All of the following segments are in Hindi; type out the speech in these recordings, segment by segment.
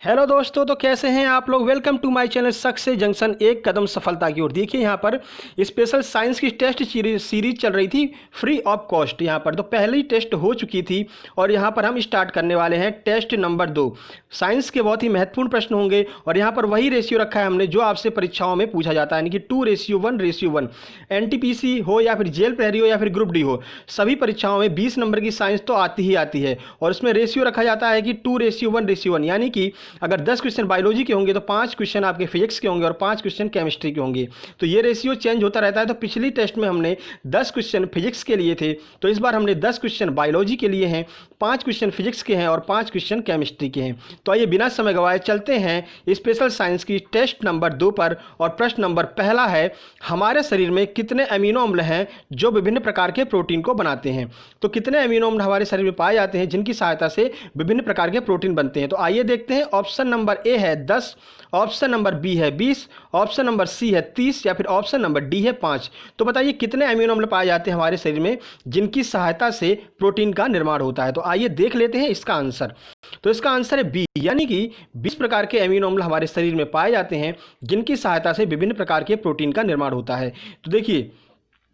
हेलो दोस्तों, तो कैसे हैं आप लोग। Welcome to my channel success junction, एक कदम सफलता की ओर। देखिए यहाँ पर स्पेशल साइंस की टेस्ट सीरीज चल रही थी फ्री ऑफ कॉस्ट। यहाँ पर तो पहली टेस्ट हो चुकी थी और यहाँ पर हम स्टार्ट करने वाले हैं टेस्ट नंबर 2। साइंस के बहुत ही महत्वपूर्ण प्रश्न होंगे और यहाँ पर वही रेशियो रखा है हमने जो आपसे परीक्षाओं में पूछा जाता है, यानी कि 2:1:1। एनटीपीसी हो या फिर जेल प्रहरी हो या फिर ग्रुप डी हो, सभी परीक्षाओं में 20 नंबर की साइंस तो आती ही आती है और उसमें रेशियो रखा जाता है कि 2:1:1, यानी कि अगर 10 क्वेश्चन बायोलॉजी के होंगे तो 5 क्वेश्चन आपके फिजिक्स के होंगे और 5 क्वेश्चन केमिस्ट्री के होंगे। तो ये रेशियो चेंज होता रहता है। तो पिछली टेस्ट में हमने 10 क्वेश्चन फिजिक्स के लिए थे, तो इस बार हमने 10 क्वेश्चन बायोलॉजी के लिए हैं, 5 क्वेश्चन फिजिक्स के हैं और 5 क्वेश्चन केमिस्ट्री के हैं। तो आइए बिना समय गवाए चलते हैं स्पेशल साइंस की टेस्ट नंबर 2 पर। और प्रश्न नंबर पहला है, हमारे शरीर में कितने अमीनो अम्ल हैं जो विभिन्न प्रकार के प्रोटीन को बनाते हैं। तो कितने अमीनो अम्ल हमारे शरीर में पाए जाते हैं जिनकी सहायता से विभिन्न प्रकार के प्रोटीन बनते हैं। तो आइए देखते हैं। ऑप्शन नंबर ए है 10, ऑप्शन नंबर बी है 20, ऑप्शन नंबर सी है 30 या फिर ऑप्शन नंबर डी है 5। तो बताइए कितने अमीनो अम्ल पाए जाते हैं हमारे शरीर में जिनकी सहायता से प्रोटीन का निर्माण होता है। तो आइए देख लेते हैं इसका आंसर। तो इसका आंसर है बी, यानी कि 20 प्रकार के अमीनो अम्ल हमारे शरीर में पाए जाते हैं जिनकी सहायता से विभिन्न प्रकार के प्रोटीन का निर्माण होता है। तो देखिए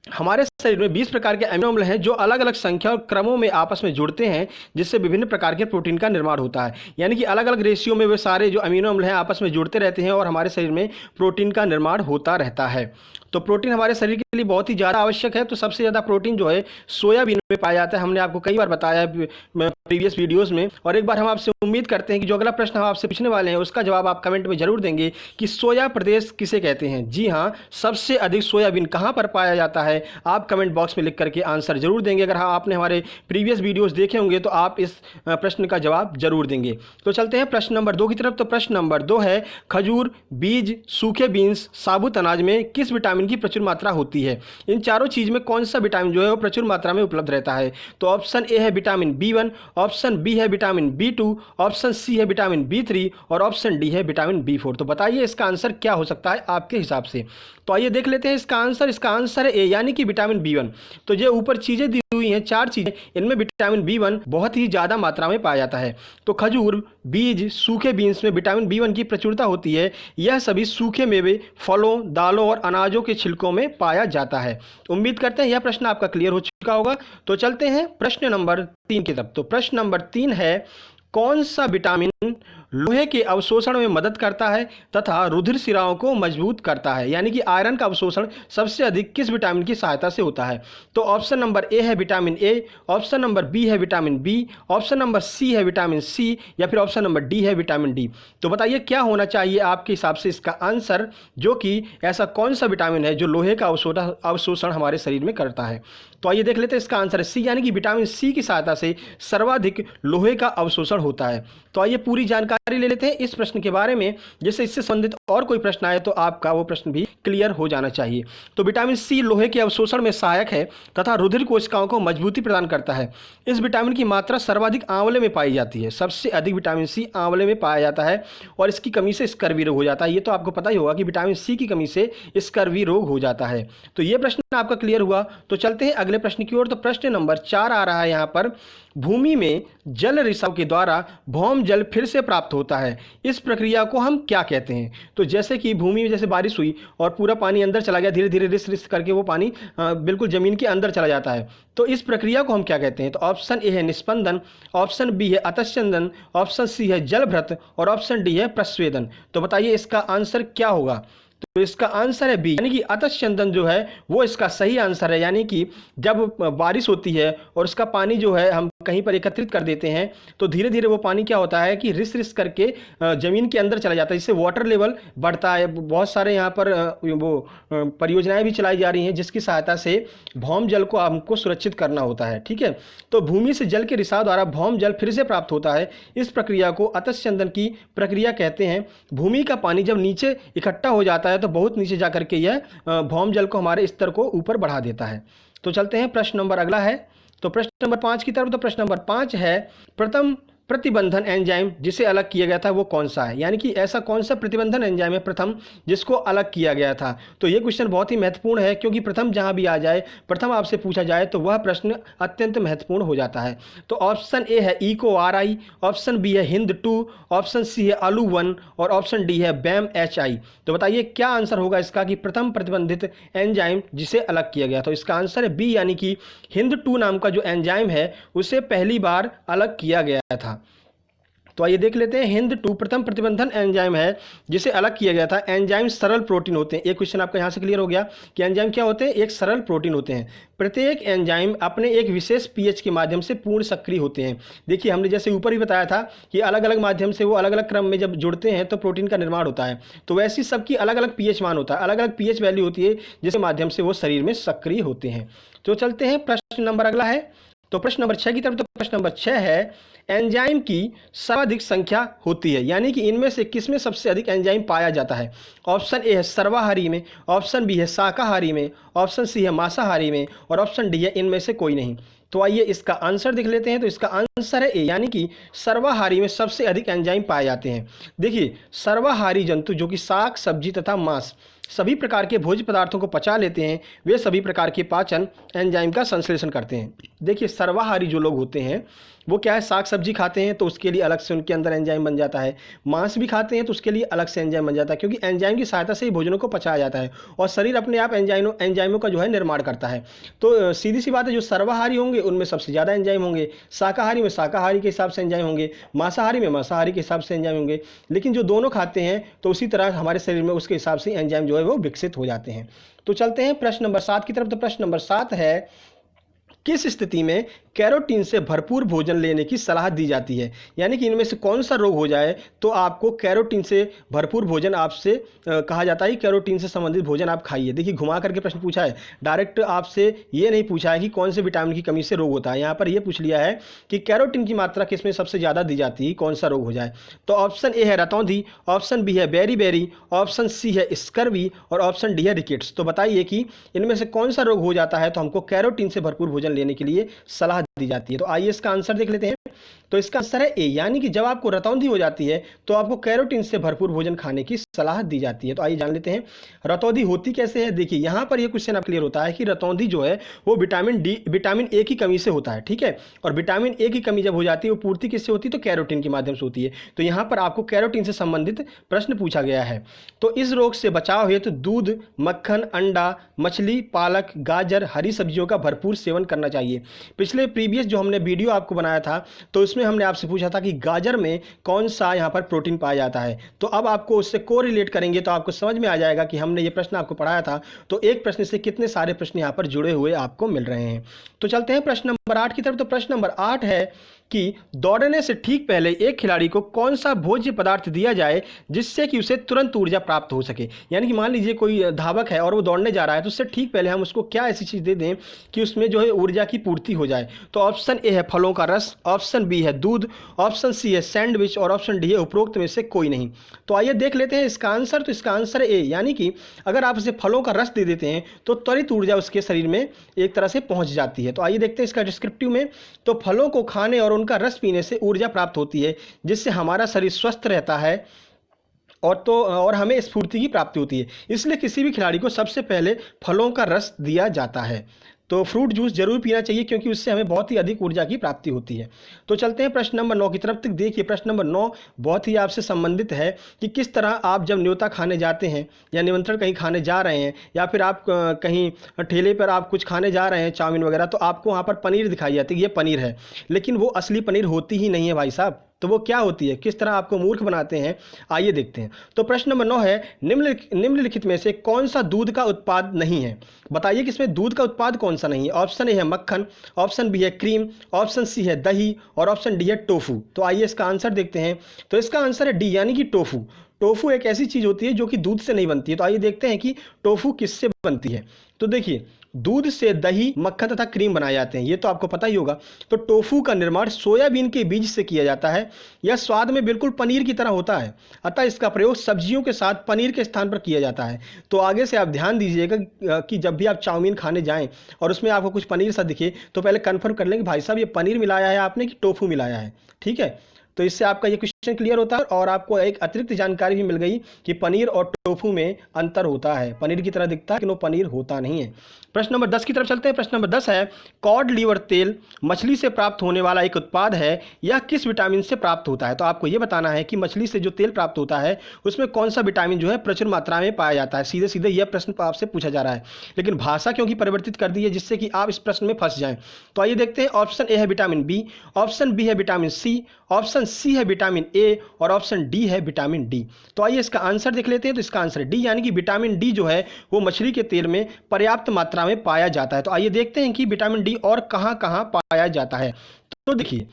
हमारे शरीर में 20 प्रकार के अमीनो अम्ल हैं जो अलग अलग संख्या और क्रमों में आपस में जुड़ते हैं, जिससे विभिन्न प्रकार के प्रोटीन का निर्माण होता है। यानी कि अलग अलग रेशियो में वे सारे जो अमीनो अम्ल हैं आपस में जुड़ते रहते हैं और हमारे शरीर में प्रोटीन का निर्माण होता रहता है। तो प्रोटीन हमारे शरीर के लिए बहुत ही ज़्यादा आवश्यक है। तो सबसे ज़्यादा प्रोटीन जो है सोयाबीन में पाया जाता है। हमने आपको कई बार बताया है प्रीवियस वीडियोस में। और एक बार हम आपसे उम्मीद करते हैं कि जो अगला प्रश्न हम आपसे पूछने वाले हैं उसका जवाब आप कमेंट में जरूर देंगे कि सोया प्रदेश किसे कहते हैं। जी हाँ, सबसे अधिक सोयाबीन कहाँ पर पाया जाता है, आप कमेंट बॉक्स में लिख करके आंसर जरूर देंगे। अगर हाँ आपने हमारे प्रीवियस वीडियोस देखे होंगे तो आप इस प्रश्न का जवाब जरूर देंगे। तो चलते हैं प्रश्न नंबर 2 की तरफ। तो प्रश्न नंबर 2 है, खजूर, बीज, सूखे बीन्स, साबुत अनाज में किस विटामिन की प्रचुर मात्रा होती है। इन चारों चीज में कौन सा विटामिन जो है वो प्रचुर मात्रा में उपलब्ध रहता है। तो ऑप्शन ए है विटामिन B1, ऑप्शन बी है विटामिन B2, ऑप्शन सी है विटामिन B3 और ऑप्शन डी है विटामिन B4। तो बताइए इसका आंसर क्या हो सकता है आपके हिसाब से। तो आइए देख लेते हैं इसका आंसर। इसका आंसर है ए, यानी कि विटामिन B1। तो ये ऊपर चीजें दी हुई हैं, 4 चीजें, इनमें विटामिन B1 बहुत ही ज्यादा मात्रा में पाया जाता है। तो खजूर, बीज, सूखे बीन्स में विटामिन B1 की प्रचुरता होती है। यह सभी सूखे मेवे, फलों, दालों और अनाजों के छिलकों में पाया जाता है। उम्मीद करते हैं यह प्रश्न आपका क्लियर हो चुका होगा। तो चलते हैं प्रश्न नंबर 3 की तरफ। तो प्रश्न नंबर 3 है, कौन सा विटामिन लोहे के अवशोषण में मदद करता है तथा रुधिर शिराओं को मजबूत करता है। यानी कि आयरन का अवशोषण सबसे अधिक किस विटामिन की सहायता से होता है। तो ऑप्शन नंबर ए है vitamin A, option number B है vitamin B, option number C है विटामिन सी या फिर ऑप्शन नंबर डी है विटामिन डी। तो बताइए क्या होना चाहिए आपके हिसाब से इसका आंसर, जो कि ऐसा कौन सा विटामिन है जो लोहे का अवशोषण हमारे शरीर में करता है। तो आइए देख लेते हैं इसका आंसर है सी, यानी कि विटामिन सी की सहायता से सर्वाधिक लोहे का अवशोषण होता है। तो आइए पूरी जानकारी ले लेते हैं इस प्रश्न के बारे में, जिससे इससे संबंधित और कोई प्रश्न आए तो आपका वो प्रश्न भी क्लियर हो जाना चाहिए। तो विटामिन सी लोहे के अवशोषण में सहायक है तथा रुधिर कोशिकाओं को मजबूती प्रदान करता है। इस विटामिन की मात्रा सर्वाधिक आंवले में पाई जाती है। सबसे अधिक विटामिन सी आंवले में पाया जाता है और इसकी कमी से स्कर्वी रोग हो जाता है। ये तो आपको पता ही होगा कि विटामिन सी की कमी से स्कर्वी रोग हो जाता है। तो ये प्रश्न आपका क्लियर हुआ। तो चलते हैं अगले प्रश्न की ओर। तो प्रश्न नंबर 4 आ रहा है यहाँ पर, भूमि में जल रिसाव के द्वारा भौम जल फिर से प्राप्त होता है। इस प्रक्रिया को हम क्या कहते हैं। तो जैसे कि भूमि में जैसे बारिश हुई और पूरा पानी अंदर चला गया, धीरे धीरे रिस रिस करके वो पानी बिल्कुल जमीन के अंदर चला जाता है। तो इस प्रक्रिया को हम क्या कहते हैं। तो ऑप्शन ए है निस्पंदन, ऑप्शन बी है अतस्यंदन, ऑप्शन सी है जलभृत और ऑप्शन डी है प्रस्वेदन। तो बताइए इसका आंसर क्या होगा। तो इसका आंसर है बी, यानी कि अतस्यंदन जो है वो इसका सही आंसर है। यानी कि जब बारिश होती है और उसका पानी जो है हम कहीं पर एकत्रित कर देते हैं तो धीरे धीरे वो पानी क्या होता है कि रिस रिस करके जमीन के अंदर चला जाता है, जिससे वाटर लेवल बढ़ता है। बहुत सारे यहाँ पर वो परियोजनाएं भी चलाई जा रही हैं जिसकी सहायता से भौम जल को हमको सुरक्षित करना होता है। ठीक है, तो भूमि से जल के रिसाव द्वारा भौम जल फिर से प्राप्त होता है। इस प्रक्रिया को अतस्यंदन की प्रक्रिया कहते हैं। भूमि का पानी जब नीचे इकट्ठा हो जाता है तो बहुत नीचे जाकर के यह भौम जल को हमारे स्तर को ऊपर बढ़ा देता है। तो चलते हैं प्रश्न नंबर अगला है। तो प्रश्न नंबर 5 की तरफ। तो प्रश्न नंबर 5 है, प्रथम प्रतिबंधन एंजाइम जिसे अलग किया गया था वो कौन सा है, यानी कि ऐसा कौन सा प्रतिबंधन एंजाइम है प्रथम जिसको अलग किया गया था। तो ये क्वेश्चन बहुत ही महत्वपूर्ण है, क्योंकि प्रथम जहां भी आ जाए, प्रथम आपसे पूछा जाए तो वह प्रश्न अत्यंत महत्वपूर्ण हो जाता है। तो ऑप्शन ए है eco R I, option B है हिंद 2, ऑप्शन सी है अलू 1 और ऑप्शन डी है बैम एच आई। तो बताइए क्या आंसर होगा इसका कि प्रथम प्रतिबंधित एंजाइम जिसे अलग किया गया। तो इसका आंसर है बी, यानी कि हिंद 2 नाम का जो एंजाइम है उसे पहली बार अलग किया गया था। तो आइए देख लेते हैं, हिंद 2 प्रथम प्रतिबंधन एंजाइम है जिसे अलग किया गया था। एंजाइम सरल प्रोटीन होते हैं। एक क्वेश्चन आपका यहाँ से क्लियर हो गया कि एंजाइम क्या होते हैं, एक सरल प्रोटीन होते हैं। प्रत्येक एंजाइम अपने एक विशेष पीएच के माध्यम से पूर्ण सक्रिय होते हैं। देखिए हमने जैसे ऊपर ही बताया था कि अलग अलग माध्यम से वो अलग अलग क्रम में जब जुड़ते हैं तो प्रोटीन का निर्माण होता है। तो वैसे ही सबकी अलग अलग पीएच मान होता है, अलग अलग पीएच वैल्यू होती है जिसके माध्यम से वो शरीर में सक्रिय होते हैं। तो चलते हैं प्रश्न नंबर अगला है, तो प्रश्न नंबर 6 की तरफ। तो प्रश्न नंबर 6 है, एंजाइम की सर्वाधिक संख्या होती है, यानी कि इनमें से किसमें सबसे अधिक एंजाइम पाया जाता है। ऑप्शन ए है सर्वाहारी में, ऑप्शन बी है शाकाहारी में, ऑप्शन सी है मांसाहारी में और ऑप्शन डी है इनमें से कोई नहीं। तो आइए इसका आंसर देख लेते हैं। तो इसका आंसर है ए, यानी कि सर्वाहारी में सबसे अधिक एंजाइम पाए जाते हैं। देखिए सर्वाहारी जंतु जो कि साग सब्जी तथा मांस सभी प्रकार के भोज्य पदार्थों को पचा लेते हैं, वे सभी प्रकार के पाचन एंजाइम का संश्लेषण करते हैं। देखिए सर्वाहारी जो लोग होते हैं वो क्या है, साग सब्जी खाते हैं तो उसके लिए अलग से उनके अंदर एंजाइम बन जाता है, मांस भी खाते हैं तो उसके लिए अलग से एंजाइम बन जाता है, क्योंकि एंजाइम की सहायता से ही भोजनों को पचाया जाता है और शरीर अपने आप एंजाइमों का जो है निर्माण करता है। तो सीधी सी बात है, जो सर्वाहारी होंगे उनमें सबसे ज़्यादा एंजाइम होंगे, शाकाहारी में शाकाहारी के हिसाब से एंजाइम होंगे, मांसाहारी में मांसाहारी के हिसाब से एंजाइम होंगे। लेकिन जो दोनों खाते हैं तो उसी तरह हमारे शरीर में उसके हिसाब से एंजाइम जो है वो विकसित हो जाते हैं। तो चलते हैं प्रश्न नंबर 7 की तरफ। तो प्रश्न नंबर 7 है, किस स्थिति में कैरोटीन से भरपूर भोजन लेने की सलाह दी जाती है, यानी कि इनमें से कौन सा रोग हो जाए तो आपको कैरोटीन से भरपूर भोजन आपसे कहा जाता है, कैरोटीन से संबंधित भोजन आप खाइए। देखिए घुमा करके प्रश्न पूछा है, डायरेक्ट आपसे ये नहीं पूछा है कि कौन से विटामिन की कमी से रोग होता है, यहाँ पर ये पूछ लिया है कि कैरोटीन की मात्रा किसमें सबसे ज़्यादा दी जाती है, कौन सा रोग हो जाए। तो ऑप्शन ए है रतौंधी, ऑप्शन बी है बेरी, ऑप्शन सी है स्कर्वी और ऑप्शन डी है रिकेट्स। तो बताइए कि इनमें से कौन सा रोग हो जाता है तो हमको कैरोटीन से भरपूर भोजन लेने के लिए सलाह दी जाती है। तो आइए इसका आंसर देख लेते हैं। तो इसका आंसर है ए, यानी कि जब आपको रतौंधी हो जाती है तो आपको कैरोटीन से भरपूर भोजन खाने की सलाह दी जाती है। तो आइए जान लेते हैं रतौंधी होती कैसे है। देखिए यहाँ पर यह क्वेश्चन क्लियर होता है कि रतौंधी जो है वो विटामिन ए की कमी से होता है, ठीक है। और विटामिन ए की कमी जब हो जाती है वो पूर्ति किससे होती है, तो कैरोटीन के माध्यम से होती है। तो यहाँ पर आपको कैरोटीन से संबंधित प्रश्न पूछा गया है। तो इस रोग से बचाव हेतु दूध, मक्खन, अंडा, मछली, पालक, गाजर, हरी सब्जियों का भरपूर सेवन करना चाहिए। पिछले प्रीवियस जो हमने वीडियो आपको बनाया था तो उसमें हमने आपसे पूछा था कि गाजर में कौन सा यहाँ पर प्रोटीन पाया जाता है। तो अब आपको उससे कोरिलेट करेंगे तो आपको समझ में आ जाएगा कि हमने ये प्रश्न आपको पढ़ाया था तो एक प्रश्न से कितने सारे प्रश्न यहाँ पर जुड़े हुए आपको मिल रहे हैं। तो चलते हैं प्रश्न नंबर 8 की तरफ। तो प्रश्न नंबर 8 है कि दौड़ने से ठीक पहले एक खिलाड़ी को कौन सा भोज्य पदार्थ दिया जाए जिससे कि उसे तुरंत ऊर्जा प्राप्त हो सके। यानी कि मान लीजिए कोई धावक है और वो दौड़ने जा रहा है तो उससे ठीक पहले हम उसको क्या ऐसी चीज़ दे दें कि उसमें जो है ऊर्जा की पूर्ति हो जाए। तो ऑप्शन ए है फलों का रस, ऑप्शन बी है दूध, ऑप्शन सी है सैंडविच और ऑप्शन डी है उपरोक्त में से कोई नहीं। तो आइए देख लेते हैं इसका आंसर। तो इसका आंसर है ए, यानी कि अगर आप उसे फलों का रस दे देते हैं तो त्वरित ऊर्जा उसके शरीर में एक तरह से पहुंच जाती है। तो आइए देखते हैं इसका डिस्क्रिप्टिव में। तो फलों को खाने और उनका रस पीने से ऊर्जा प्राप्त होती है जिससे हमारा शरीर स्वस्थ रहता है और हमें स्फूर्ति की प्राप्ति होती है। इसलिए किसी भी खिलाड़ी को सबसे पहले फलों का रस दिया जाता है। तो फ्रूट जूस जरूर पीना चाहिए क्योंकि उससे हमें बहुत ही अधिक ऊर्जा की प्राप्ति होती है। तो चलते हैं प्रश्न नंबर 9 की तरफ। तक देखिए प्रश्न नंबर 9 बहुत ही आपसे संबंधित है कि किस तरह आप जब न्योता खाने जाते हैं या निमंत्रण कहीं खाने जा रहे हैं या फिर आप कहीं ठेले पर आप कुछ खाने जा रहे हैं चाउमीन वगैरह, तो आपको वहाँ पर पनीर दिखाई जाती है, ये पनीर है, लेकिन वो असली पनीर होती ही नहीं है भाई साहब। तो वो क्या होती है, किस तरह आपको मूर्ख बनाते हैं, आइए देखते हैं। तो प्रश्न नंबर 9 है, निम्नलिखित में से कौन सा दूध का उत्पाद नहीं है। बताइए कि इसमें दूध का उत्पाद कौन सा नहीं है। ऑप्शन ए है मक्खन, ऑप्शन बी है क्रीम, ऑप्शन सी है दही और ऑप्शन डी है टोफू। तो आइए इसका आंसर देखते हैं। तो इसका आंसर है डी, यानी कि टोफू। टोफू एक ऐसी चीज़ होती है जो कि दूध से नहीं बनती है। तो आइए देखते हैं कि टोफू किससे बनती है। तो देखिए दूध से दही, मक्खन तथा क्रीम बनाए जाते हैं, ये तो आपको पता ही होगा। तो टोफू का निर्माण सोयाबीन के बीज से किया जाता है। यह स्वाद में बिल्कुल पनीर की तरह होता है, अतः इसका प्रयोग सब्जियों के साथ पनीर के स्थान पर किया जाता है। तो आगे से आप ध्यान दीजिएगा कि जब भी आप चाउमीन खाने जाएं और उसमें आपको कुछ पनीर सा दिखे तो पहले कन्फर्म कर लें कि भाई साहब ये पनीर मिलाया है आपने कि टोफू मिलाया है, ठीक है। तो इससे आपका ये क्वेश्चन क्लियर होता है और आपको एक अतिरिक्त जानकारी भी मिल गई कि पनीर और टोफू में अंतर होता है। पनीर की तरह दिखता है लेकिन वो पनीर होता नहीं है। प्रश्न नंबर 10 की तरफ चलते हैं। प्रश्न नंबर 10 है, कॉड लीवर तेल मछली से प्राप्त होने वाला एक उत्पाद है, यह किस विटामिन से प्राप्त होता है? तो आपको ये बताना है कि मछली से जो तेल प्राप्त होता है उसमें कौन सा विटामिन जो है प्रचुर मात्रा में पाया जाता है। सीधे सीधे यह प्रश्न आपसे पूछा जा रहा है, लेकिन भाषा क्योंकि परिवर्तित कर दी है जिससे कि आप इस प्रश्न में फंस जाएं। तो आइए देखते हैं। ऑप्शन ए है विटामिन बी, ऑप्शन बी है विटामिन सी, ऑप्शन सी है विटामिन ए और ऑप्शन डी है विटामिन डी। तो आइए इसका आंसर देख लेते हैं। तो इसका आंसर डी यानी कि विटामिन डी जो है वो मछली के तेल में पर्याप्त मात्रा में पाया जाता है। तो आइए देखते हैं कि विटामिन डी और कहां कहां पाया जाता है। तो देखिए,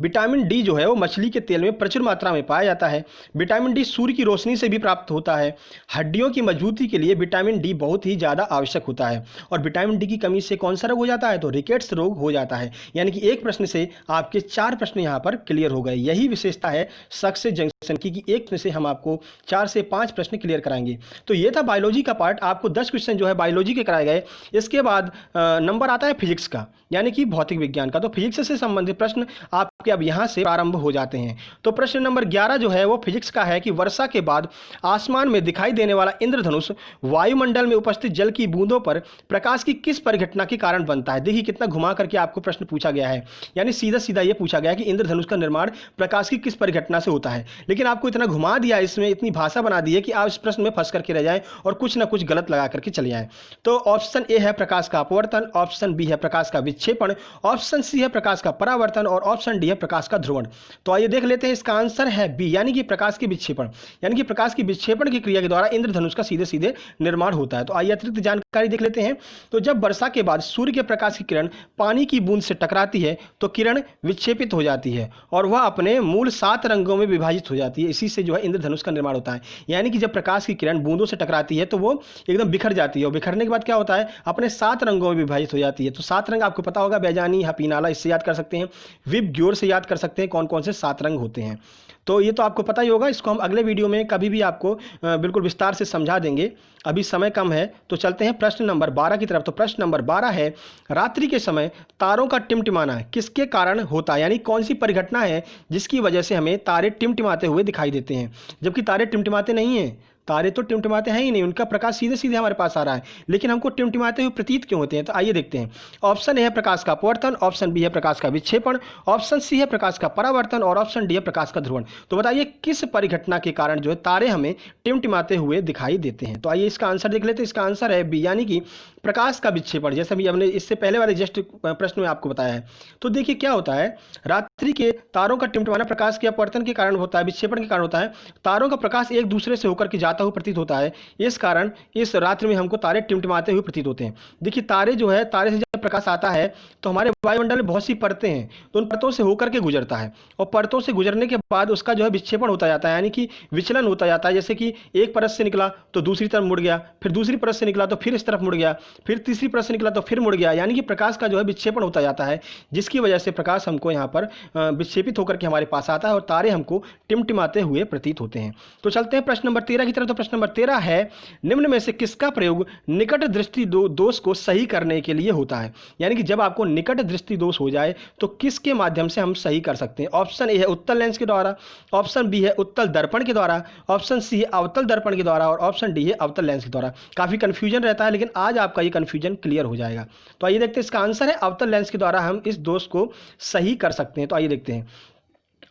विटामिन डी जो है वो मछली के तेल में प्रचुर मात्रा में पाया जाता है। विटामिन डी सूर्य की रोशनी से भी प्राप्त होता है। हड्डियों की मजबूती के लिए विटामिन डी बहुत ही ज़्यादा आवश्यक होता है। और विटामिन डी की कमी से कौन सा रोग हो जाता है? तो रिकेट्स रोग हो जाता है। यानी कि एक प्रश्न से आपके 4 प्रश्न यहाँ पर क्लियर हो गए। यही विशेषता है सक्सेस जंक्शन की कि एक प्रश्न से हम आपको 4 से 5 प्रश्न क्लियर कराएंगे। तो ये था बायोलॉजी का पार्ट। आपको 10 क्वेश्चन जो है बायोलॉजी के कराए गए। इसके बाद नंबर आता है फिजिक्स का, यानी कि भौतिक विज्ञान का। तो फिजिक्स से संबंधित प्रश्न आपके अब यहाँ से प्रारंभ हो जाते हैं। तो प्रश्न नंबर 11 जो है वो फिजिक्स का है कि वर्षा के बाद आसमान में दिखाई देने वाला इंद्रधनुष वायुमंडल में उपस्थित जल की बूंदों पर प्रकाश की किस परिघटना के कारण बनता है? देखिए कितना घुमा करके आपको प्रश्न पूछा गया है, यानी सीधा सीधा ये पूछा गया है कि इंद्रधनुष का निर्माण प्रकाश की किस परिघटना से होता है। लेकिन आपको इतना घुमा दिया, इसमें इतनी भाषा बना दी है कि आप इस प्रश्न में फंस करके रह जाएं और कुछ ना कुछ गलत लगा करके चले जाएं। तो ऑप्शन ए है प्रकाश का अपवर्तन, ऑप्शन बी है प्रकाश का विक्षेपण, ऑप्शन सी है प्रकाश का परावर्तन और ऑप्शन डी है प्रकाश का ध्रुवण। तो आइए देख लेते हैं। इसका आंसर है बी, यानी कि प्रकाश के विक्षेपण। यानी कि प्रकाश की विक्षेपण की क्रिया के द्वारा इंद्रधनुष का सीधे सीधे निर्माण होता है। तो आइए अतिरिक्त जानकारी देख लेते हैं। तो जब वर्षा के बाद सूर्य के प्रकाश की किरण पानी की बूंद से टकराती है तो किरण विक्षेपित हो जाती है और वह अपने मूल 7 रंगों में विभाजित हो जाती है। इसी से जो है इंद्रधनुष का निर्माण होता है। यानी कि जब प्रकाश की किरण बूंदों से टकराती है तो वो एकदम बिखर जाती है और बिखरने के बाद क्या होता है? अपने 7 रंगों में विभाजित हो जाती है। तो 7 रंग आपको पता होगा, बैजानी, हपीनाला, इससे याद कर सकते हैं। विब ग्योर से याद कर सकते हैं कौन कौन से 7 रंग होते हैं। तो ये तो आपको पता ही होगा। इसको हम अगले वीडियो में कभी भी आपको बिल्कुल विस्तार से समझा देंगे। अभी समय कम है तो चलते हैं प्रश्न नंबर 12 की तरफ। तो प्रश्न नंबर 12 है, रात्रि के समय तारों का टिमटिमाना किसके कारण होता है? यानी कौन सी परिघटना है जिसकी वजह से हमें तारे टिमटिमाते हुए दिखाई देते हैं? जबकि तारे टिमटिमाते नहीं हैं, तारे तो टिमटिमाते हैं ही नहीं, उनका प्रकाश सीधे सीधे हमारे पास आ रहा है, लेकिन हमको टिमटिमाते हुए प्रतीत क्यों होते हैं? तो आइए देखते हैं। ऑप्शन ए है प्रकाश का अपवर्तन, ऑप्शन बी है प्रकाश का विक्षेपण, ऑप्शन सी है प्रकाश का परावर्तन और ऑप्शन डी है प्रकाश का ध्रुवण। तो बताइए किस परिघटना के कारण जो है तारे हमें टिमटिमाते हुए दिखाई देते हैं? तो आइए इसका आंसर देख लेते हैं। इसका आंसर है बी, यानी कि प्रकाश का विक्षेपण। जैसे भी हमने इससे पहले वाले जस्ट प्रश्न में आपको बताया है। तो देखिए क्या होता है, रात्रि के तारों का टिमटिमाना प्रकाश के अपवर्तन के कारण होता है, विक्षेपण के कारण होता है। तारों का प्रकाश एक दूसरे से होकर के जाता हुआ प्रतीत होता है, इस कारण इस रात्रि में हमको तारे टिमटिमाते हुए प्रतीत होते हैं। देखिए तारे जो है, तारे से जब प्रकाश आता है तो हमारे वायुमंडल में बहुत सी परतें हैं, तो उन परतों से होकर के गुजरता है और परतों से गुजरने के बाद उसका जो है विक्षेपण होता जाता है, यानी कि विचलन होता जाता है। जैसे कि एक परत से निकला तो दूसरी तरफ मुड़ गया, फिर दूसरी परत से निकला तो फिर इस तरफ मुड़ गया, फिर तीसरी परत से निकला तो फिर मुड़ गया। यानी कि प्रकाश का जो है विक्षेपण होता जाता है, जिसकी वजह से प्रकाश हमको यहाँ पर विक्षेपित होकर के हमारे पास आता है और तारे हमको टिमटिमाते हुए प्रतीत होते हैं। तो चलते हैं प्रश्न नंबर 13 की तरफ। तो प्रश्न नंबर 13 है, निम्न में से किसका प्रयोग निकट दृष्टि दोष को सही करने के लिए होता है? यानी कि जब आपको निकट दृष्टि दोष हो जाए तो किसके माध्यम से हम सही कर सकते हैं? ऑप्शन ए है उत्तल लेंस के द्वारा, ऑप्शन बी है उत्तल दर्पण के द्वारा, ऑप्शन सी है अवतल दर्पण के द्वारा और ऑप्शन डी है अवतल लेंस के द्वारा। काफी कंफ्यूजन रहता है, लेकिन आज आपका ये कंफ्यूजन क्लियर हो जाएगा। तो आइए देखते हैं। इसका आंसर है अवतल लेंस के द्वारा हम इस दोष को सही कर सकते हैं। तो आइए देखते हैं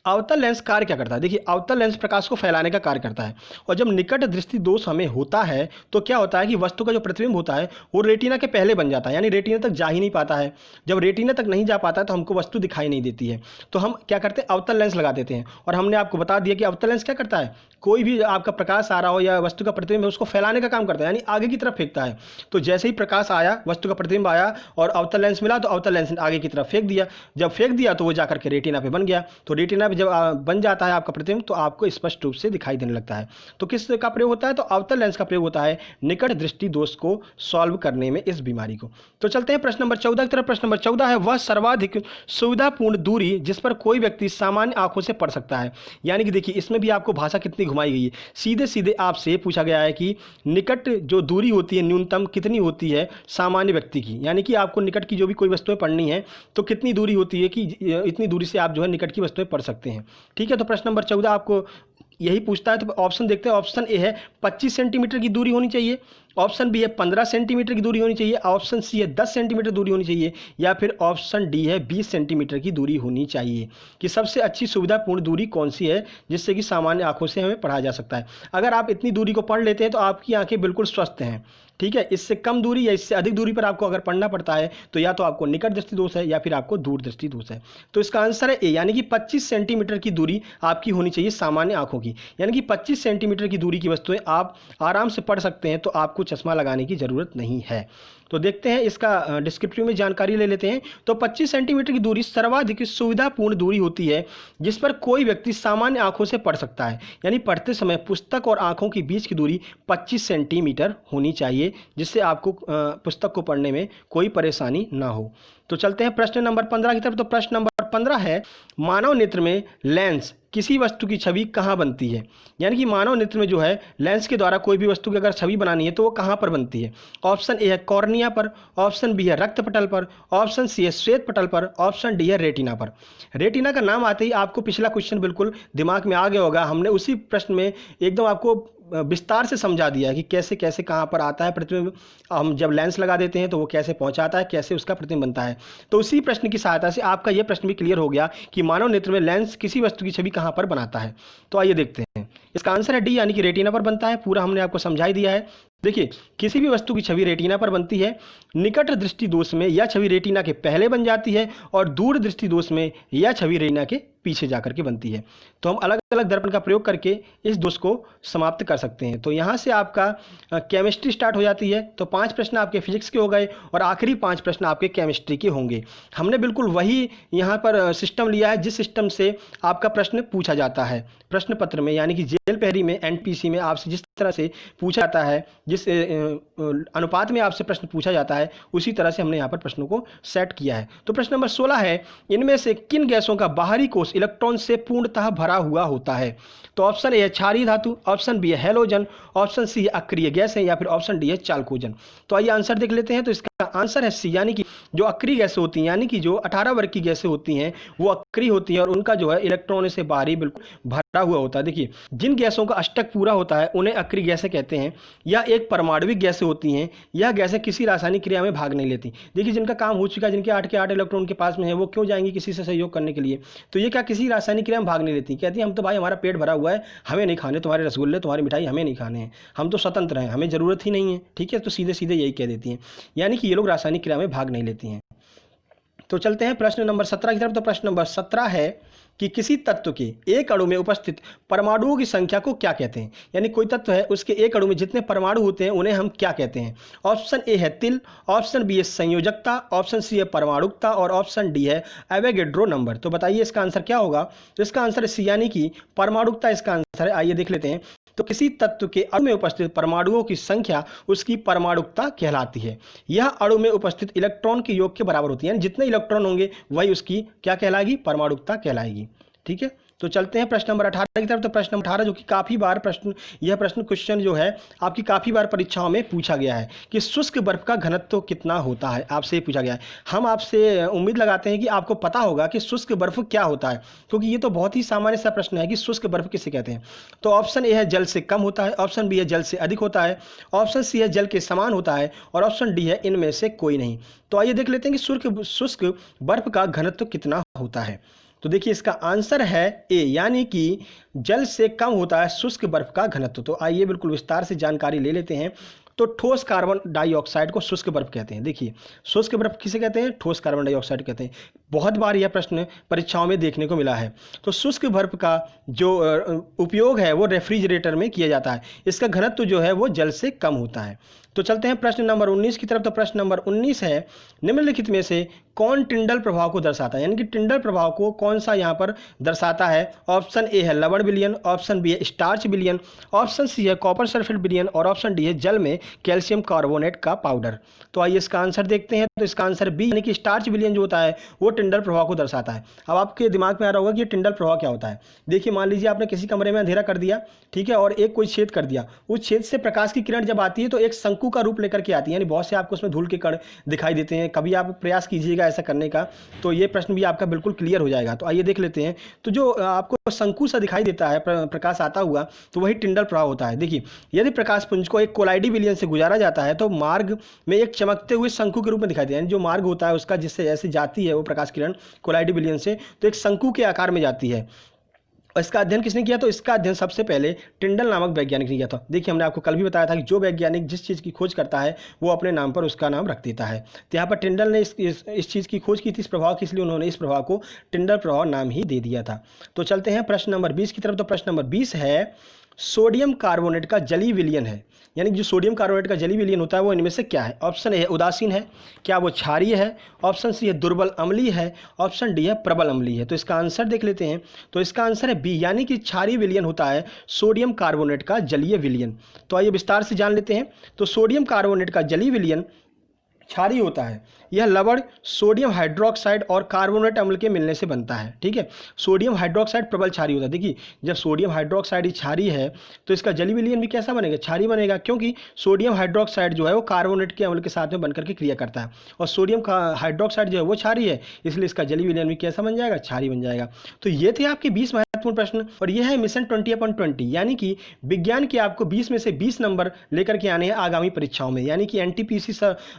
अवतल लेंस कार्य क्या करता है। देखिए अवतल लेंस प्रकाश को फैलाने का कार्य करता है और जब निकट दृष्टि दोष हमें होता है तो क्या होता है कि वस्तु का जो प्रतिबिंब होता है वो रेटिना के पहले बन जाता है, यानी रेटिना तक जा ही नहीं पाता है। जब रेटिना तक नहीं जा पाता है तो हमको वस्तु दिखाई नहीं देती है, तो हम क्या करते हैं, अवतल लेंस लगा देते हैं। और हमने आपको बता दिया कि अवतल लेंस क्या करता है, कोई भी आपका प्रकाश आ रहा हो या वस्तु का प्रतिबिंब है उसको फैलाने का काम करता है, यानी आगे की तरफ फेंकता है। तो जैसे ही प्रकाश आया, वस्तु का प्रतिबिंब आया और अवतल लेंस मिला तो अवतल लेंस आगे की तरफ फेंक दिया। जब फेंक दिया तो वो जाकर के रेटिना पे बन गया। तो रेटिना पे जब बन जाता है आपका प्रतिबिंब तो आपको स्पष्ट रूप से दिखाई देने लगता है। तो किस का प्रयोग होता है, तो अवतल लेंस का प्रयोग होता है निकट दृष्टि दोष को सॉल्व करने में, इस बीमारी को। तो चलते हैं प्रश्न नंबर 14 की तरफ। प्रश्न नंबर 14 है, वह सर्वाधिक सुविधापूर्ण दूरी जिस पर कोई व्यक्ति सामान्य आंखों से पढ़ सकता है। यानी कि देखिए इसमें भी आपको भाषा कितनी घुमाई गई है। सीधे सीधे आपसे पूछा गया है कि निकट जो दूरी होती है न्यूनतम कितनी होती है सामान्य व्यक्ति की, यानी कि आपको निकट की जो भी कोई वस्तुएं पढ़नी है तो कितनी दूरी होती है कि इतनी दूरी से आप जो है निकट की वस्तुएं पढ़ सकते हैं। सकते हैं। ठीक है, तो प्रश्न नंबर 14 आपको यही पूछता है। तो ऑप्शन देखते हैं। ऑप्शन ए है 25 सेंटीमीटर की दूरी होनी चाहिए, ऑप्शन बी है 15 सेंटीमीटर की दूरी होनी चाहिए, ऑप्शन सी है 10 सेंटीमीटर दूरी होनी चाहिए, या फिर ऑप्शन डी है 20 सेंटीमीटर की दूरी होनी चाहिए कि सबसे अच्छी सुविधापूर्ण दूरी कौन सी है जिससे कि सामान्य आंखों से हमें पढ़ा जा सकता है। अगर आप इतनी दूरी को पढ़ लेते हैं तो आपकी आंखें बिल्कुल स्वस्थ हैं। ठीक है, इससे कम दूरी या इससे अधिक दूरी पर आपको अगर पढ़ना पड़ता है तो या तो आपको निकट दृष्टि दोष है या फिर आपको दूर दृष्टि दोष है। तो इसका आंसर है ए, यानी कि 25 सेंटीमीटर की दूरी आपकी होनी चाहिए सामान्य आंखों की, यानी कि 25 सेंटीमीटर की दूरी की वस्तुएं आप आराम से पढ़ सकते हैं, तो आपको चश्मा लगाने की ज़रूरत नहीं है। तो देखते हैं इसका डिस्क्रिप्टिव में जानकारी ले लेते हैं। तो 25 सेंटीमीटर की दूरी सर्वाधिक सुविधापूर्ण दूरी होती है जिस पर कोई व्यक्ति सामान्य आंखों से पढ़ सकता है, यानी पढ़ते समय पुस्तक और आंखों के बीच की दूरी 25 सेंटीमीटर होनी चाहिए जिससे आपको पुस्तक को पढ़ने में कोई परेशानी ना हो। तो चलते हैं प्रश्न नंबर 15 की तरफ। तो प्रश्न नंबर 15 है, मानव नेत्र में लेंस किसी वस्तु की छवि कहाँ बनती है, यानी कि मानव नेत्र में जो है लेंस के द्वारा कोई भी वस्तु की अगर छवि बनानी है तो वो कहाँ पर बनती है। ऑप्शन ए है कॉर्निया पर, ऑप्शन बी है रक्त पटल पर, ऑप्शन सी है श्वेत पटल पर, ऑप्शन डी है रेटिना पर। रेटिना का नाम आते ही आपको पिछला क्वेश्चन बिल्कुल दिमाग में आ गया होगा। हमने उसी प्रश्न में एकदम आपको विस्तार से समझा दिया है कि कैसे कैसे कहाँ पर आता है प्रतिबिंब, हम जब लेंस लगा देते हैं तो वो कैसे पहुँचाता है, कैसे उसका प्रतिबिंब बनता है। तो उसी प्रश्न की सहायता से आपका यह प्रश्न भी क्लियर हो गया कि मानव नेत्र में लेंस किसी वस्तु की छवि कहाँ पर बनाता है। तो आइए देखते हैं। इसका आंसर है डी, यानी कि रेटिना पर बनता है। पूरा हमने आपको समझा ही दिया है। देखिए, किसी भी वस्तु की छवि रेटिना पर बनती है। निकट दृष्टि दोष में यह छवि रेटिना के पहले बन जाती है और दूर दृष्टि दोष में यह छवि रेटिना के पीछे जाकर के बनती है। तो हम अलग अलग दर्पण का प्रयोग करके इस दोष को समाप्त कर सकते हैं। तो यहाँ से आपका केमिस्ट्री स्टार्ट हो जाती है। तो 5 प्रश्न आपके फिजिक्स के हो गए और आखिरी 5 प्रश्न आपके केमिस्ट्री के होंगे। हमने बिल्कुल वही यहाँ पर सिस्टम लिया है जिस सिस्टम से आपका प्रश्न पूछा जाता है प्रश्न पत्र में, यानी कि जेल पहरी में, एनपीसी में आपसे जिस तरह से पूछा जाता है, जिस अनुपात में आपसे प्रश्न पूछा जाता है, उसी तरह से हमने यहाँ पर प्रश्नों को सेट किया है। तो प्रश्न नंबर 16 है, इनमें से किन गैसों का बाहरी कोश इलेक्ट्रॉन से पूर्णतः भरा हुआ होता है। तो ऑप्शन ए है क्षारीय धातु, ऑप्शन बी है हैलोजन, ऑप्शन सी है अक्रिय गैस है, या फिर ऑप्शन डी है चालकोजन। तो आइए आंसर देख लेते हैं। तो इसका आंसर है सी, यानी कि जो अक्रिय गैसें होती हैं, यानी कि जो 18 वर्ग की गैसें होती हैं वो अक्रिय होती हैं और उनका जो है इलेक्ट्रॉन से बाहरी बिल्कुल भरा हुआ होता है। देखिए, जिन गैसों का अष्टक पूरा होता है उन्हें अक्रिय गैसें कहते हैं। यह एक परमाणुविक गैसें होती हैं। यह गैसें किसी रासायनिक क्रिया में भाग नहीं लेती। देखिए, जिनका काम हो चुका है, जिनके 8 के 8 इलेक्ट्रॉन के पास में है, वो क्यों जाएंगी किसी से सहयोग करने के लिए। तो ये क्या किसी रासायनिक क्रिया में भाग नहीं लेती। कहती है हम तो भाई हमारा पेट भरा हुआ है, हमें नहीं खाने तुम्हारे रसगुल्ले, तुम्हारी मिठाई हमें नहीं खाने हैं, हम तो स्वतंत्र हैं, हमें ज़रूरत ही नहीं है। ठीक है, तो सीधे सीधे यही कह देती हैं, यानी कि ये लोग रासायनिक क्रिया में भाग नहीं लेती हैं। तो चलते हैं प्रश्न नंबर 17 की तरफ। तो प्रश्न नंबर 17 है कि किसी तत्व के एक अणु में उपस्थित परमाणुओं की संख्या को क्या कहते हैं, यानी कोई तत्व है उसके एक अणु में जितने परमाणु होते हैं उन्हें हम क्या कहते हैं। ऑप्शन ए है तिल, ऑप्शन बी है संयोजकता, ऑप्शन सी है परमाणुकता और ऑप्शन डी है एवोगैड्रो नंबर। तो बताइए इसका आंसर क्या होगा। तो इसका आंसर है सी, यानी कि परमाणुकता इसका आंसर है। आइए देख लेते हैं। तो किसी तत्व के अणु में उपस्थित परमाणुओं की संख्या उसकी परमाणुकता कहलाती है। यह अणु में उपस्थित इलेक्ट्रॉन के योग के बराबर होती है, यानी जितने इलेक्ट्रॉन होंगे वही उसकी क्या कहलाएगी, परमाणुकता कहलाएगी। ठीक है, तो चलते हैं प्रश्न नंबर 18 की तरफ। तो प्रश्न नंबर 18 जो कि काफ़ी बार यह प्रश्न क्वेश्चन जो है आपकी काफ़ी बार परीक्षाओं में पूछा गया है कि शुष्क बर्फ का घनत्व कितना होता है, आपसे पूछा गया है। हम आपसे उम्मीद लगाते हैं कि आपको पता होगा कि शुष्क बर्फ क्या होता है, क्योंकि ये तो बहुत ही सामान्य सा प्रश्न है कि शुष्क बर्फ किसे कहते हैं। तो ऑप्शन ए है जल से कम होता है, ऑप्शन बी है जल से अधिक होता है, ऑप्शन सी है जल के समान होता है और ऑप्शन डी है इनमें से कोई नहीं। तो आइए देख लेते हैं कि शुष्क बर्फ का घनत्व कितना होता है। तो देखिए इसका आंसर है ए, यानी कि जल से कम होता है शुष्क बर्फ का घनत्व। तो आइए बिल्कुल विस्तार से जानकारी ले लेते हैं। तो ठोस कार्बन डाइऑक्साइड को शुष्क बर्फ कहते हैं। देखिए, शुष्क बर्फ किसे कहते हैं, ठोस कार्बन डाइऑक्साइड कहते हैं। बहुत बार यह प्रश्न परीक्षाओं में देखने को मिला है। तो शुष्क बर्फ का जो उपयोग है वो रेफ्रिजरेटर में किया जाता है। इसका घनत्व जो है वो जल से कम होता है। तो चलते हैं प्रश्न नंबर 19 की तरफ। तो प्रश्न नंबर 19 है, निम्नलिखित में से कौन टिंडल प्रभाव को दर्शाता है, यानी कि टिंडल प्रभाव को कौन सा यहाँ पर दर्शाता है। ऑप्शन ए है लवण विलयन, ऑप्शन बी है स्टार्च विलयन, ऑप्शन सी है कॉपर सल्फेट विलयन और ऑप्शन डी है जल में कैल्शियम कार्बोनेट का पाउडर। तो आइए इसका आंसर देखते हैं। तो इसका आंसर बी यानी कि स्टार्च विलयन जो होता है वो टिंडल प्रभाव को दर्शाता है। अब आपके दिमाग में आ रहा होगा कि ये टिंडल प्रभाव क्या होता है। देखिए, मान लीजिए आपने किसी कमरे में अंधेरा कर दिया, ठीक है, और एक कोई छेद कर दिया। उस छेद से प्रकाश की किरण जब आती है तो एक शंकु का रूप लेकर के आती है, यानी बहुत से आपको उसमें धूल के कण दिखाई देते हैं। कभी आप प्रयास कीजिएगा ऐसा करने का, तो ये प्रश्न भी आपका बिल्कुल क्लियर हो जाएगा। तो आइए देख लेते हैं। तो जो आपको शंकु सा दिखाई देता है प्रकाश आता हुआ, तो वही टिंडल प्रभाव होता है। देखिए, यदि प्रकाश पुंज को एक कोलाइडी विलयन से गुजारा जाता है तो मार्ग में एक चमकते हुए शंकु के रूप में दिखाई देता है। यानी जो मार्ग होता है उसका, जिससे जैसे जाती है वो प्रकाश किरण कोलाइडी विलयन से, तो एक शंकु के आकार में जाती है। और इसका अध्ययन किसने किया? तो इसका अध्ययन सबसे पहले टिंडल नामक वैज्ञानिक ने किया था। देखिए, हमने आपको कल भी बताया था कि जो वैज्ञानिक जिस चीज़ की खोज करता है वो अपने नाम पर उसका नाम रख देता है। तो यहाँ पर टिंडल ने इस चीज़ की खोज की थी, इस प्रभाव की, इसलिए उन्होंने इस प्रभाव को टिंडल प्रभाव नाम ही दे दिया था। तो चलते हैं प्रश्न नंबर 20 की तरफ। तो प्रश्न नंबर 20 है, सोडियम कार्बोनेट का जलीय विलयन है, यानी जो सोडियम कार्बोनेट का जलीय विलयन होता है वो इनमें से क्या है? ऑप्शन ए है उदासीन है, क्या वो क्षारीय है, ऑप्शन सी है दुर्बल अम्लीय है, ऑप्शन डी है प्रबल अम्लीय है। तो इसका आंसर देख लेते हैं। तो इसका आंसर है बी, यानी कि क्षारीय विलयन होता है सोडियम कार्बोनेट का जलीय विलयन। तो आइए विस्तार से जान लेते हैं। तो सोडियम कार्बोनेट का जलीय विलयन क्षारीय होता है। यह लवण सोडियम हाइड्रोक्साइड और कार्बोनेट अम्ल के मिलने से बनता है, ठीक है। सोडियम हाइड्रोक्साइड प्रबल क्षारीय होता है। देखिए, जब सोडियम हाइड्रोक्साइड क्षारीय है तो इसका जलीय विलयन भी कैसा बनेगा? क्षारीय बनेगा, क्योंकि सोडियम हाइड्रोक्साइड जो है वो कार्बोनेट के अम्ल के साथ में बनकर के क्रिया करता है, और सोडियम का हाइड्रोक्साइड जो है वो क्षारीय है, इसलिए इसका जलीय विलयन भी कैसा बन जाएगा? क्षारीय बन जाएगा। तो ये थे आपके 20 महत्वपूर्ण प्रश्न, और यह है मिशन 20/20, यानी कि विज्ञान के आपको 20 में से 20 नंबर लेकर के आने हैं आगामी परीक्षाओं में। यानी कि एनटीपीसी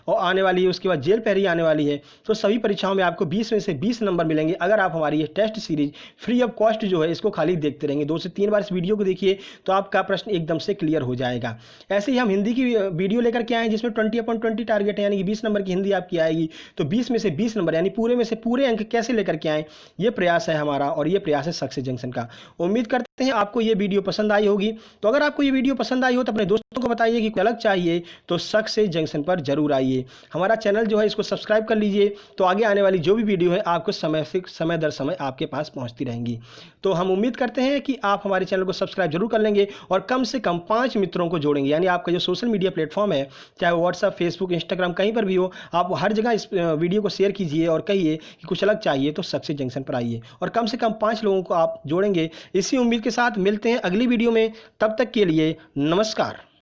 आने वाली है, उसके बाद जेल पहरी आने वाली है, तो सभी परीक्षाओं में आपको 20 में से 20 नंबर मिलेंगे अगर आप हमारी ये test series free of cost जो है इसको खाली देखते रहेंगे। 2 से 3 बार इस वीडियो को देखिए तो आपका प्रश्न एकदम से क्लियर हो जाएगा। ऐसे ही हम हिंदी की वीडियो लेकर के आए जिसमें 20/20 टारगेट है, यानी कि 20 नंबर की हिंदी आपकी आएगी। तो 20 में से 20 नंबर यानी पूरे में से पूरे अंक कैसे लेकर के आए, ये प्रयास है हमारा, और ये प्रयास है सक्सेस जंक्शन का। उम्मीद करते हैं आपको ये वीडियो पसंद आई होगी। तो अगर आपको ये वीडियो पसंद आई हो तो अपने दोस्तों को बताइए कि कोई अलग चाहिए तो सक्सेस जंक्शन पर जरूर आइए। हमारा चैनल जो है इसको सब्सक्राइब कर लीजिए, तो आगे आने वाली जो भी वीडियो है आपको समय दर समय आपके पास पहुंचती रहेंगी। तो हम उम्मीद करते हैं कि आप हमारे चैनल को सब्सक्राइब जरूर कर लेंगे और कम से कम 5 मित्रों को जोड़ेंगे। यानी आपका जो सोशल मीडिया प्लेटफॉर्म है, चाहे वो व्हाट्सएप, फेसबुक, इंस्टाग्राम, कहीं पर भी हो, आप हर जगह इस वीडियो को शेयर कीजिए और कहिए कि कुछ अलग चाहिए तो सक्सेस जंक्शन पर आइए, और कम से कम 5 लोगों को आप जोड़ेंगे। इसी उम्मीद के साथ मिलते हैं अगली वीडियो में। तब तक के लिए नमस्कार।